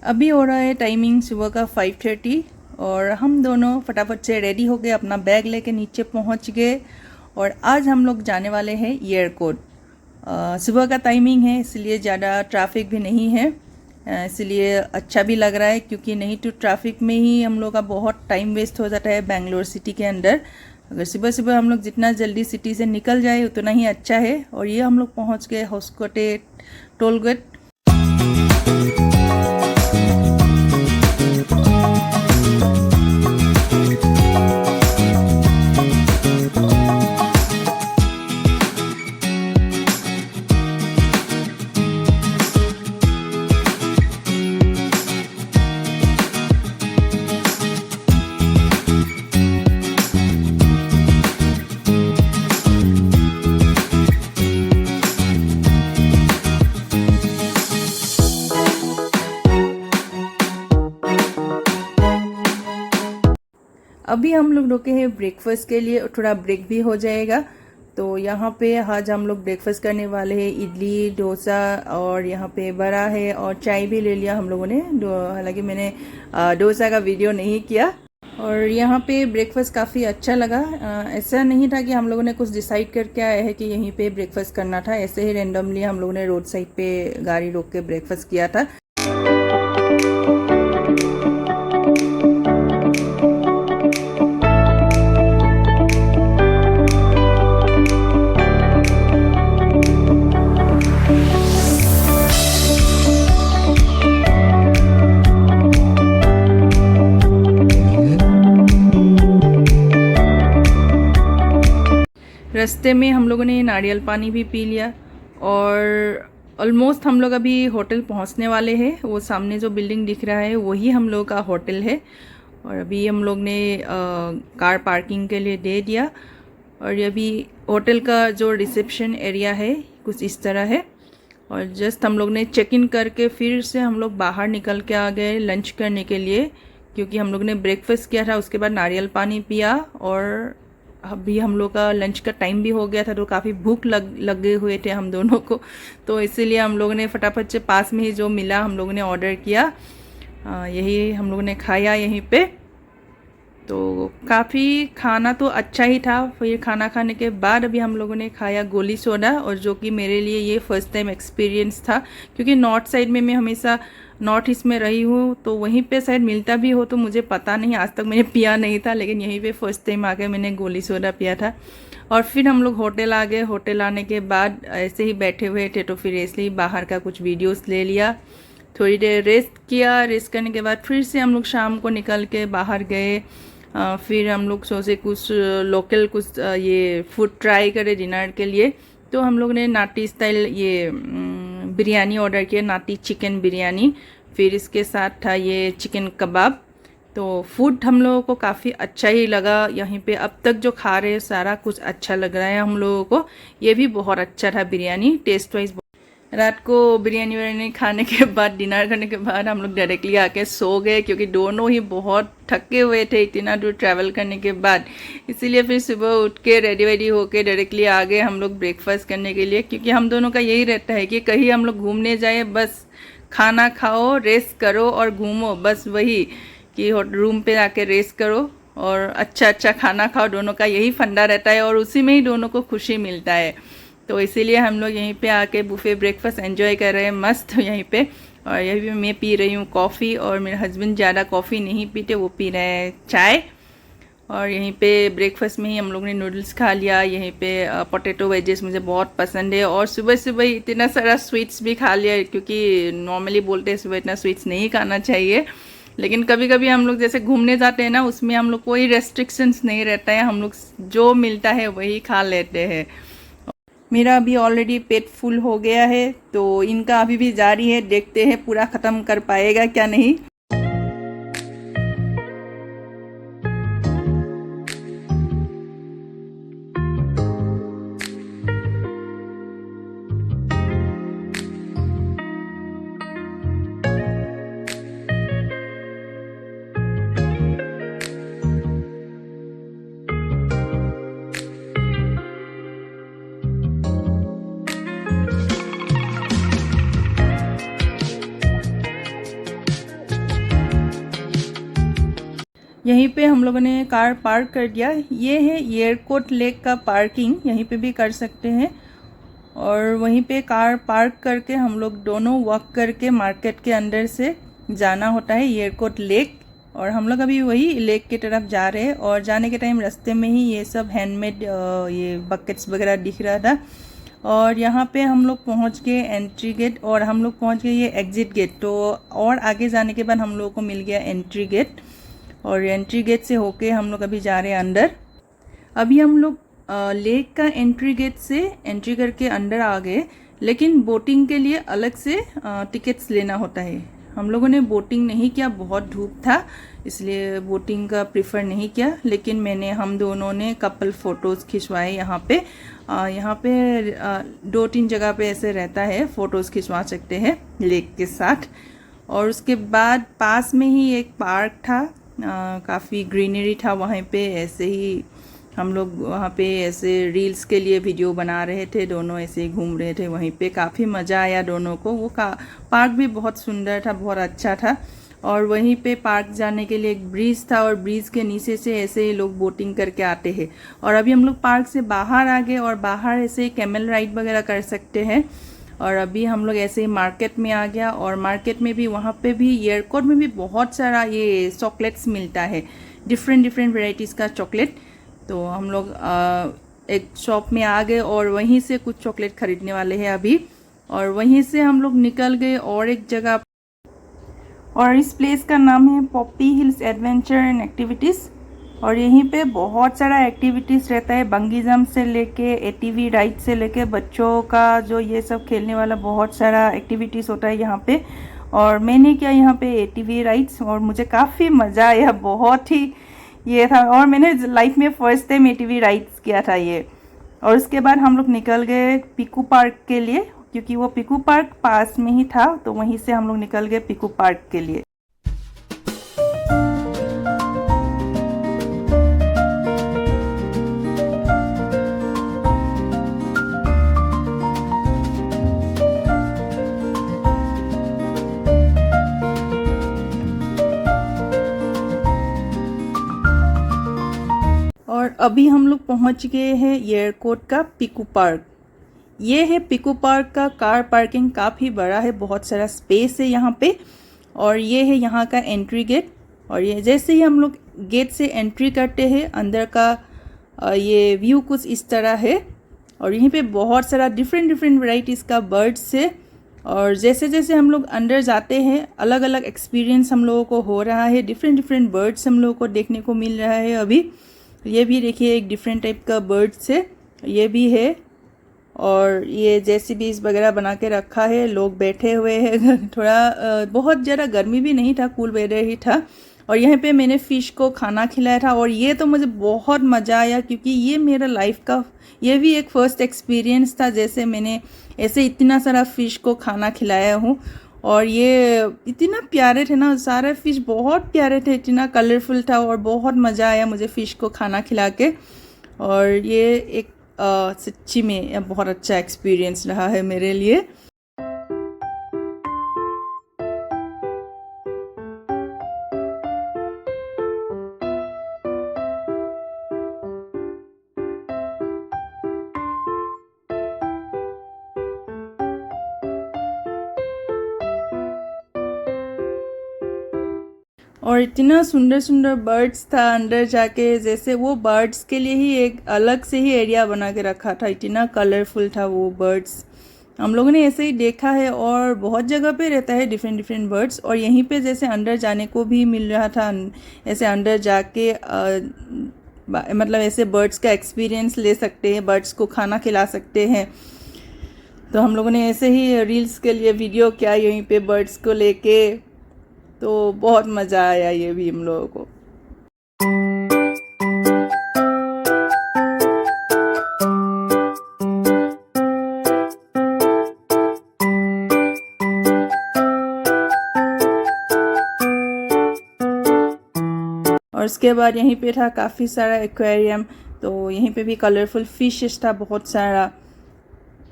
अभी हो रहा है टाइमिंग सुबह का 5:30 और हम दोनों फटाफट से रेडी हो गए, अपना बैग लेके नीचे पहुंच गए। और आज हम लोग जाने वाले हैं एयरपोर्ट। सुबह का टाइमिंग है इसलिए ज़्यादा ट्रैफिक भी नहीं है, इसलिए अच्छा भी लग रहा है, क्योंकि नहीं तो ट्रैफिक में ही हम लोग का बहुत टाइम वेस्ट हो जाता है बेंगलोर सिटी के अंदर। अगर सुबह सुबह हम लोग जितना जल्दी सिटी से निकल जाए उतना ही अच्छा है। और ये हम लोग पहुंच गए होस्कोटे टोल गेट। अभी हम लोग रुके हैं ब्रेकफास्ट के लिए, थोड़ा ब्रेक भी हो जाएगा। तो यहाँ पे आज हम लोग ब्रेकफास्ट करने वाले हैं, इडली डोसा, और यहाँ पे बड़ा है और चाय भी ले लिया हम लोगों ने। हालांकि मैंने डोसा का वीडियो नहीं किया। और यहाँ पे ब्रेकफास्ट काफ़ी अच्छा लगा। ऐसा नहीं था कि हम लोगों ने कुछ डिसाइड करके आए हैं कि यहीं पे ब्रेकफास्ट करना था, ऐसे ही रेंडमली हम लोगों ने रोड साइड पे गाड़ी रोक के ब्रेकफास्ट किया था। रास्ते में हम लोगों ने नारियल पानी भी पी लिया और ऑलमोस्ट हम लोग अभी होटल पहुंचने वाले हैं। वो सामने जो बिल्डिंग दिख रहा है वही हम लोग का होटल है। और अभी हम लोग ने कार पार्किंग के लिए दे दिया। और अभी होटल का जो रिसेप्शन एरिया है कुछ इस तरह है। और जस्ट हम लोग ने चेक इन करके फिर से हम लोग बाहर निकल के आ गए लंच करने के लिए, क्योंकि हम लोग ने ब्रेकफास्ट किया था, उसके बाद नारियल पानी पिया और अभी हम लोग का लंच का टाइम भी हो गया था, तो काफ़ी भूख लगे हुए थे हम दोनों को। तो इसीलिए हम लोगों ने फटाफट से पास में ही जो मिला हम लोगों ने ऑर्डर किया, यही हम लोगों ने खाया यहीं पे। तो काफ़ी खाना तो अच्छा ही था। फिर खाना खाने के बाद अभी हम लोगों ने खाया गोली सोडा, और जो कि मेरे लिए ये फर्स्ट टाइम एक्सपीरियंस था, क्योंकि नॉर्थ साइड में मैं हमेशा नॉर्थ ईस्ट में रही हूँ, तो वहीं पे शायद मिलता भी हो, तो मुझे पता नहीं, आज तक मैंने पिया नहीं था, लेकिन यहीं पे फर्स्ट टाइम आके मैंने गोली सोडा पिया था। और फिर हम लोग होटल आ गए। होटल आने के बाद ऐसे ही बैठे हुए थे, तो फिर इसलिए बाहर का कुछ वीडियोस ले लिया, थोड़ी देर रेस्ट किया। रेस्ट करने के बाद फिर से हम लोग शाम को निकल के बाहर गए। फिर हम लोग सोचे कुछ लोकल कुछ ये फूड ट्राई करें डिनर के लिए। तो हम लोग ने नाटी स्टाइल ये बिरयानी ऑर्डर किया, नाटी चिकन बिरयानी। फिर इसके साथ था ये चिकन कबाब। तो फूड हम लोगों को काफ़ी अच्छा ही लगा। यहीं पे अब तक जो खा रहे हैं सारा कुछ अच्छा लग रहा है हम लोगों को। ये भी बहुत अच्छा था बिरयानी, टेस्ट वाइज। रात को बिरयानी विरयानी खाने के बाद, डिनर करने के बाद हम लोग डायरेक्टली आके सो गए, क्योंकि दोनों ही बहुत थके हुए थे इतना दूर ट्रैवल करने के बाद। इसीलिए फिर सुबह उठ के रेडी वेडी होके डायरेक्टली आ गए हम लोग ब्रेकफास्ट करने के लिए, क्योंकि हम दोनों का यही रहता है कि कहीं हम लोग घूमने जाए बस खाना खाओ, रेस्ट करो और घूमो, बस वही कि रूम पे आके रेस्ट करो और अच्छा अच्छा खाना खाओ। दोनों का यही फंडा रहता है और उसी में ही दोनों को खुशी मिलता है। तो इसीलिए हम लोग यहीं पे आके बुफे ब्रेकफास्ट एंजॉय कर रहे हैं मस्त यहीं पे। और यहीं पे मैं पी रही हूँ कॉफ़ी, और मेरे हस्बैंड ज़्यादा कॉफ़ी नहीं पीते, वो पी रहे हैं चाय। और यहीं पे ब्रेकफास्ट में ही हम लोग ने नूडल्स खा लिया। यहीं पे पोटैटो वेजेस मुझे बहुत पसंद है, और सुबह सुबह इतना सारा स्वीट्स भी खा लिया, क्योंकि नॉर्मली बोलते हैं सुबह इतना स्वीट्स नहीं खाना चाहिए, लेकिन कभी कभी हम लोग जैसे घूमने जाते हैं ना, उसमें हम लोग कोई रेस्ट्रिक्शंस नहीं रहता है, हम लोग जो मिलता है वही खा लेते हैं। मेरा अभी ऑलरेडी पेट फुल हो गया है, तो इनका अभी भी जारी है, देखते हैं पूरा ख़त्म कर पाएगा क्या नहीं। यहीं पे हम लोगों ने कार पार्क कर दिया। ये है एयरकोट लेक का पार्किंग, यहीं पे भी कर सकते हैं। और वहीं पे कार पार्क करके हम लोग दोनों वॉक करके मार्केट के अंदर से जाना होता है एयरकोट लेक। और हम लोग अभी वही लेक की तरफ जा रहे हैं। और जाने के टाइम रास्ते में ही ये सब हैंडमेड ये बकेट्स वगैरह दिख रहा था। और यहाँ पे हम लोग पहुँच गए एंट्री गेट, और हम लोग पहुँच गए ये एग्ज़िट गेट। तो और आगे जाने के बाद हम लोगों को मिल गया एंट्री गेट, और एंट्री गेट से होके हम लोग अभी जा रहे हैं अंदर। अभी हम लोग लेक का एंट्री गेट से एंट्री करके अंदर आ गए, लेकिन बोटिंग के लिए अलग से टिकट्स लेना होता है। हम लोगों ने बोटिंग नहीं किया, बहुत धूप था इसलिए बोटिंग का प्रीफर नहीं किया। लेकिन हम दोनों ने कपल फ़ोटोज़ खिंचवाए यहाँ पे। यहाँ पे 2-3 जगह पे ऐसे रहता है, फ़ोटोज़ खिंचवा सकते हैं लेक के साथ। और उसके बाद पास में ही एक पार्क था, काफ़ी ग्रीनरी था वहाँ पे। ऐसे ही हम लोग वहाँ पे ऐसे रील्स के लिए वीडियो बना रहे थे, दोनों ऐसे ही घूम रहे थे वहीं पे। काफ़ी मज़ा आया दोनों को। वो पार्क भी बहुत सुंदर था, बहुत अच्छा था। और वहीं पे पार्क जाने के लिए एक ब्रिज था, और ब्रिज के नीचे से ऐसे ही लोग बोटिंग करके आते हैं। और अभी हम लोग पार्क से बाहर आ गए, और बाहर ऐसे कैमल राइड वगैरह कर सकते हैं। और अभी हम लोग ऐसे ही मार्केट में आ गया, और मार्केट में भी वहाँ पे भी एयरपोर्ट में भी बहुत सारा ये चॉकलेट्स मिलता है, डिफरेंट वेराइटीज़ का चॉकलेट। तो हम लोग एक शॉप में आ गए, और वहीं से कुछ चॉकलेट खरीदने वाले हैं अभी। और वहीं से हम लोग निकल गए और एक जगह, और इस प्लेस का नाम है Poppy hills adventure and activities. और यहीं पे बहुत सारा एक्टिविटीज़ रहता है, बंगी जंप से लेके एटीवी राइड से लेके बच्चों का जो ये सब खेलने वाला बहुत सारा एक्टिविटीज़ होता है यहाँ पे। और मैंने किया यहाँ पे एटीवी राइड्स, और मुझे काफ़ी मज़ा आया, बहुत ही ये था। और मैंने लाइफ में फ़र्स्ट टाइम एटीवी राइड्स किया था ये। और उसके बाद हम लोग निकल गए पीकू पार्क के लिए, क्योंकि वो पीकू पार्क पास में ही था, तो वहीं से हम लोग निकल गए पीकू पार्क के लिए। और अभी हम लोग पहुंच गए हैं एयरपोर्ट का पीकू पार्क। ये है पीकू पार्क का कार पार्किंग, काफ़ी बड़ा है, बहुत सारा स्पेस है यहाँ पे। और ये है यहाँ का एंट्री गेट। और ये जैसे ही हम लोग गेट से एंट्री करते हैं, अंदर का ये व्यू कुछ इस तरह है। और यहीं पे बहुत सारा डिफरेंट वेराइटीज़ का बर्ड्स है। और जैसे जैसे हम लोग अंदर जाते हैं, अलग अलग एक्सपीरियंस हम लोगों को हो रहा है, डिफरेंट बर्ड्स हम लोगों को देखने को मिल रहा है अभी। ये भी देखिए एक डिफरेंट टाइप का बर्ड्स है, ये भी है। और ये जेसीबीज वगैरह बना के रखा है, लोग बैठे हुए हैं। थोड़ा बहुत ज़्यादा गर्मी भी नहीं था, कूल वेदर ही था। और यहाँ पे मैंने फ़िश को खाना खिलाया था, और ये तो मुझे बहुत मज़ा आया, क्योंकि ये मेरा लाइफ का ये भी एक फ़र्स्ट एक्सपीरियंस था, जैसे मैंने ऐसे इतना सारा फ़िश को खाना खिलाया हूँ। और ये इतना प्यारे थे ना, सारे फ़िश बहुत प्यारे थे, इतना कलरफुल था, और बहुत मज़ा आया मुझे फ़िश को खाना खिला के। और ये एक सच्ची में बहुत अच्छा एक्सपीरियंस रहा है मेरे लिए। और इतना सुंदर बर्ड्स था अंदर जाके, जैसे वो बर्ड्स के लिए ही एक अलग से ही एरिया बना के रखा था, इतना कलरफुल था वो बर्ड्स। हम लोगों ने ऐसे ही देखा है, और बहुत जगह पे रहता है डिफरेंट बर्ड्स। और यहीं पे जैसे अंदर जाने को भी मिल रहा था, ऐसे अंदर जाके मतलब ऐसे बर्ड्स का एक्सपीरियंस ले सकते हैं, बर्ड्स को खाना खिला सकते हैं। तो हम लोगों ने ऐसे ही रील्स के लिए वीडियो किया यहीं पे बर्ड्स को लेके, तो बहुत मज़ा आया ये भी हम लोगों को। और उसके बाद यहीं पे था काफ़ी सारा एक्वेरियम, तो यहीं पे भी कलरफुल फिशेस था बहुत सारा।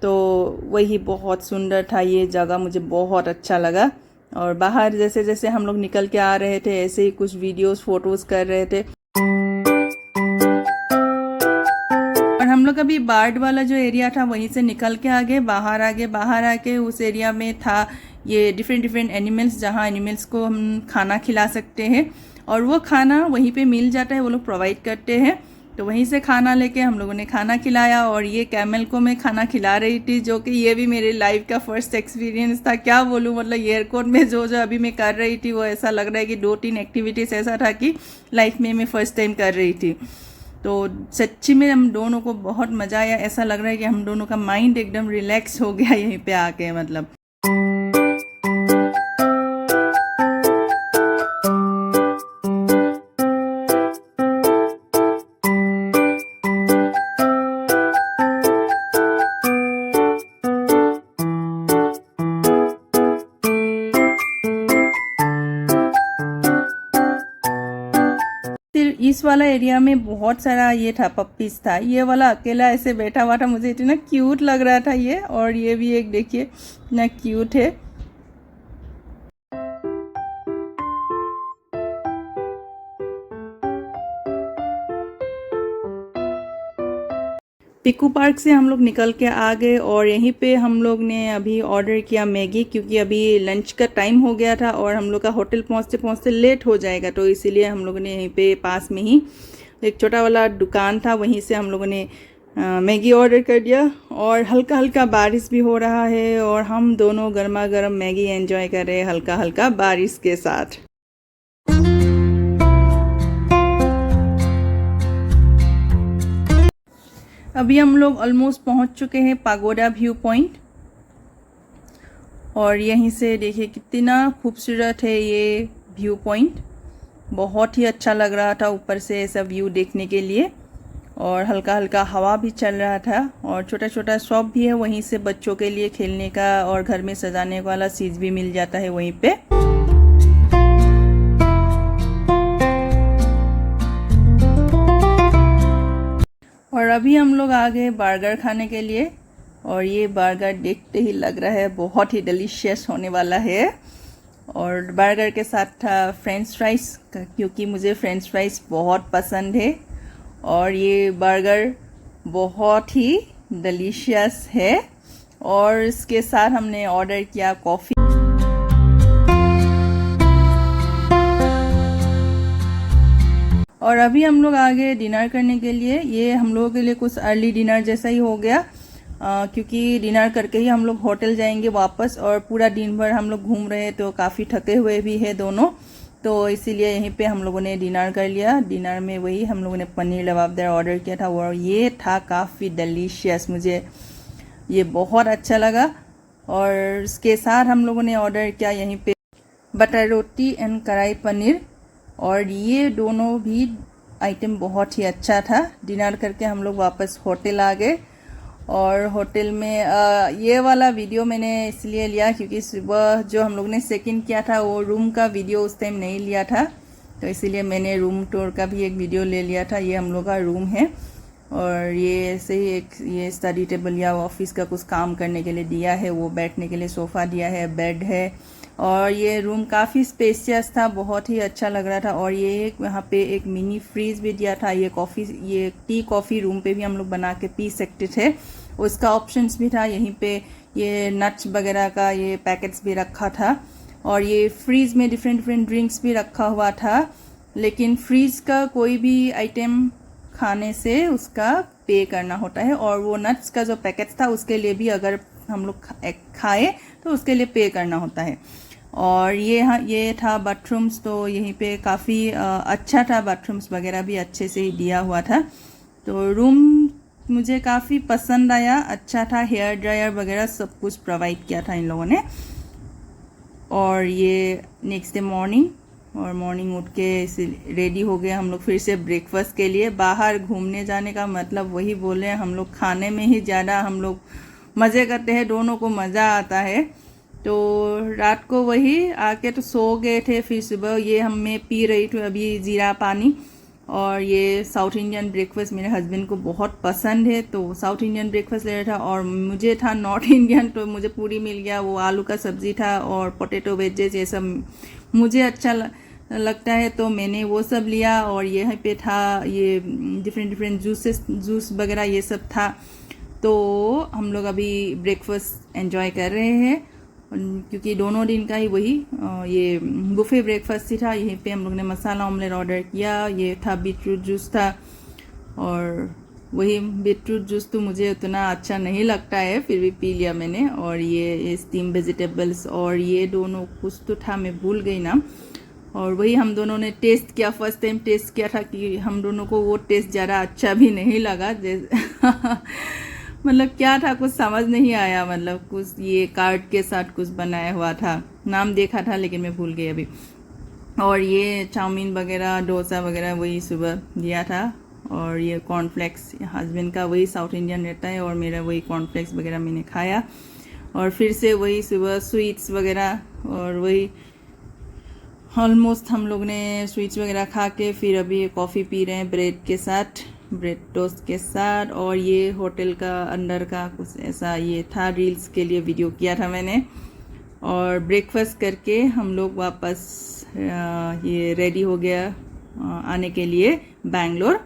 तो वही बहुत सुंदर था ये जगह, मुझे बहुत अच्छा लगा। और बाहर जैसे जैसे हम लोग निकल के आ रहे थे ऐसे ही कुछ वीडियोस फोटोज़ कर रहे थे। और हम लोग अभी बार्ड वाला जो एरिया था वहीं से निकल के आगे बाहर आके उस एरिया में था ये डिफरेंट डिफरेंट एनिमल्स, जहाँ एनिमल्स को हम खाना खिला सकते हैं और वो खाना वहीं पे मिल जाता है, वो लोग प्रोवाइड करते हैं। तो वहीं से खाना लेके हम लोगों ने खाना खिलाया और ये कैमल को मैं खाना खिला रही थी, जो कि ये भी मेरे लाइफ का फर्स्ट एक्सपीरियंस था। क्या बोलूँ, मतलब एयरपोर्ट में जो जो अभी मैं कर रही थी वो ऐसा लग रहा है कि 2-3 एक्टिविटीज़ ऐसा था कि लाइफ में मैं फ़र्स्ट टाइम कर रही थी। तो सच्ची में हम दोनों को बहुत मज़ा आया, ऐसा लग रहा है कि हम दोनों का माइंड एकदम रिलैक्स हो गया यहीं पे आके। मतलब इस वाला एरिया में बहुत सारा ये था, पप्पीज था। ये वाला अकेला ऐसे बैठा हुआ था, मुझे इतना क्यूट लग रहा था ये। और ये भी एक देखिए इतना क्यूट है। पिकू पार्क से हम लोग निकल के आ गए और यहीं पे हम लोग ने अभी ऑर्डर किया मैगी, क्योंकि अभी लंच का टाइम हो गया था और हम लोग का होटल पहुंचते पहुंचते लेट हो जाएगा। तो इसीलिए हम लोगों ने यहीं पे पास में ही एक छोटा वाला दुकान था, वहीं से हम लोगों ने मैगी ऑर्डर कर दिया। और हल्का हल्का बारिश भी हो रहा है और हम दोनों गर्मा गर्म मैगी एंजॉय कर रहे हैं हल्का हल्का बारिश के साथ। अभी हम लोग ऑलमोस्ट पहुंच चुके हैं पागोडा व्यू पॉइंट और यहीं से देखिए कितना खूबसूरत है ये व्यू पॉइंट। बहुत ही अच्छा लग रहा था ऊपर से ऐसा व्यू देखने के लिए। और हल्का हल्का हवा भी चल रहा था और छोटा छोटा शॉप भी है, वहीं से बच्चों के लिए खेलने का और घर में सजाने वाला चीज़ भी मिल जाता है वहीं पे। और अभी हम लोग आ गए बर्गर खाने के लिए और ये बर्गर देखते ही लग रहा है बहुत ही डिलीशियस होने वाला है। और बर्गर के साथ था फ्रेंच फ्राइज, क्योंकि मुझे फ्रेंच फ्राइज बहुत पसंद है। और ये बर्गर बहुत ही डिलीशियस है। और इसके साथ हमने ऑर्डर किया कॉफ़ी। और अभी हम लोग आ गए डिनर करने के लिए। ये हम लोगों के लिए कुछ अर्ली डिनर जैसा ही हो गया, क्योंकि डिनर करके ही हम लोग होटल जाएंगे वापस। और पूरा दिन भर हम लोग घूम रहे तो काफ़ी थके हुए भी है दोनों, तो इसीलिए यहीं पे हम लोगों ने डिनर कर लिया। डिनर में वही हम लोगों ने पनीर लबाबदार ऑर्डर किया था और ये था काफ़ी डिलीशियस, मुझे ये बहुत अच्छा लगा। और इसके साथ हम लोगों ने ऑर्डर किया यहीं पे बटर रोटी एंड कढ़ाई पनीर, और ये दोनों भी आइटम बहुत ही अच्छा था। डिनर करके हम लोग वापस होटल आ गए। और होटल में ये वाला वीडियो मैंने इसलिए लिया क्योंकि सुबह जो हम लोग ने चेक इन किया था वो रूम का वीडियो उस टाइम नहीं लिया था, तो इसीलिए मैंने रूम टूर का भी एक वीडियो ले लिया था। ये हम लोग का रूम है और ये ऐसे ही एक ये स्टडी टेबल या ऑफिस का कुछ काम करने के लिए दिया है, वो बैठने के लिए सोफ़ा दिया है, बेड है। और ये रूम काफ़ी स्पेशियस था, बहुत ही अच्छा लग रहा था। और ये यहाँ पे एक मिनी फ्रीज भी दिया था। ये टी कॉफ़ी रूम पे भी हम लोग बना के पी सकते थे, उसका ऑप्शंस भी था। यहीं पे ये नट्स वगैरह का ये पैकेट्स भी रखा था। और ये फ्रीज में डिफरेंट डिफरेंट ड्रिंक्स भी रखा हुआ था, लेकिन फ्रीज का कोई भी आइटम खाने से उसका पे करना होता है। और वो नट्स का जो पैकेट्स था उसके लिए भी अगर हम लोग खाए तो उसके लिए पे करना होता है। और ये था बाथरूम्स, तो यहीं पे काफ़ी अच्छा था, बाथरूम्स वगैरह भी अच्छे से ही दिया हुआ था। तो रूम मुझे काफ़ी पसंद आया, अच्छा था। हेयर ड्रायर वगैरह सब कुछ प्रोवाइड किया था इन लोगों ने। और ये नेक्स्ट डे मॉर्निंग उठ के रेडी हो गए हम लोग फिर से ब्रेकफास्ट के लिए। बाहर घूमने जाने का मतलब वही बोले, हम लोग खाने में ही ज़्यादा हम लोग मज़े करते हैं, दोनों को मज़ा आता है। तो रात को वही आके तो सो गए थे, फिर सुबह ये मैं पी रही थी अभी जीरा पानी। और ये साउथ इंडियन ब्रेकफास्ट मेरे हस्बैंड को बहुत पसंद है, तो साउथ इंडियन ब्रेकफास्ट ले रहा था। और मुझे था नॉर्थ इंडियन, तो मुझे पूरी मिल गया, वो आलू का सब्ज़ी था और पोटैटो वेजेस, ये सब मुझे अच्छा लगता है, तो मैंने वो सब लिया। और यहाँ पे था ये डिफरेंट जूस वगैरह ये सब था। तो हम लोग अभी ब्रेकफास्ट एंजॉय कर रहे हैं, क्योंकि दोनों दिन का ही वही ये बुफे ब्रेकफास्ट ही था। यहीं पे हम लोग ने मसाला ऑमलेट ऑर्डर किया। ये था बीटरूट जूस था, और वही बीटरूट जूस तो मुझे उतना अच्छा नहीं लगता है, फिर भी पी लिया मैंने। और ये स्टीम वेजिटेबल्स, और ये दोनों कुछ तो था, मैं भूल गई नाम। और वही हम दोनों ने टेस्ट किया, फर्स्ट टाइम टेस्ट किया था, कि हम दोनों को वो टेस्ट ज़्यादा अच्छा भी नहीं लगा। मतलब क्या था कुछ समझ नहीं आया, मतलब कुछ ये कार्ड के साथ कुछ बनाया हुआ था, नाम देखा था लेकिन मैं भूल गई अभी। और ये चाउमीन वगैरह डोसा वगैरह वही सुबह दिया था। और ये कॉर्नफ्लेक्स, हस्बैंड का वही साउथ इंडियन रहता है, और मेरा वही कॉर्नफ्लेक्स वगैरह मैंने खाया। और फिर से वही सुबह स्वीट्स वगैरह, और वही ऑलमोस्ट हम लोग ने स्वीट्स वगैरह खा के फिर अभी कॉफ़ी पी रहे हैं ब्रेड के साथ, ब्रेड टोस्ट के साथ। और ये होटल का अंदर का कुछ ऐसा ये था, रील्स के लिए वीडियो किया था मैंने। और ब्रेकफास्ट करके हम लोग वापस ये रेडी हो गया आने के लिए बैंगलोर